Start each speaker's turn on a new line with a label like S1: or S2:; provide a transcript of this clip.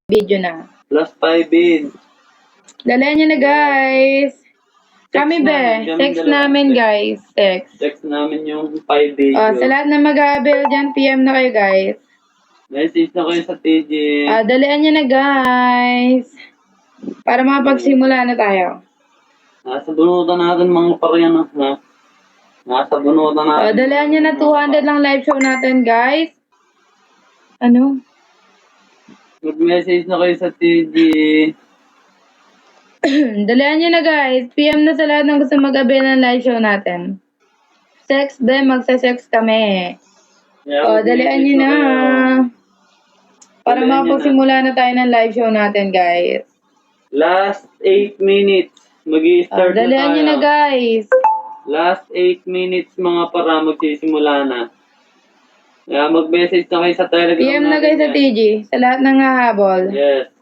S1: Video na.
S2: Plus 5 bid.
S1: Dalayan nyo na, guys. Kami, be. Text namin, guys. Text.
S2: Text namin yung 5 video.
S1: Sa lahat na mag-aabil dyan, PM na kayo, guys.
S2: Message na kayo sa TG.
S1: Dalian nyo na, guys. Para makapagsimula na tayo.
S2: Nasa bunutan natin mga pariyan. Nasa bunutan natin.
S1: Dalian nyo na 200 lang live show natin, guys. Ano?
S2: Mag-message na kayo sa TG.
S1: Dalian nyo na, guys. PM na sa lahat ng gusto mag-avail ng live show natin. Sex, be. Magsa-sex kami.
S2: Yeah,
S1: Dalian nyo na. Para makapagsimula na tayo ng live show natin, guys.
S2: Last 8 minutes. Mag-i-start na tayo.
S1: Dalian nyo na, guys.
S2: Last 8 minutes mga para magsisimula na. Kaya mag-message na kayo sa Telegram
S1: PM na
S2: natin
S1: kayo sa
S2: yan.
S1: TG. Sa lahat ng hahabol.
S2: Yes.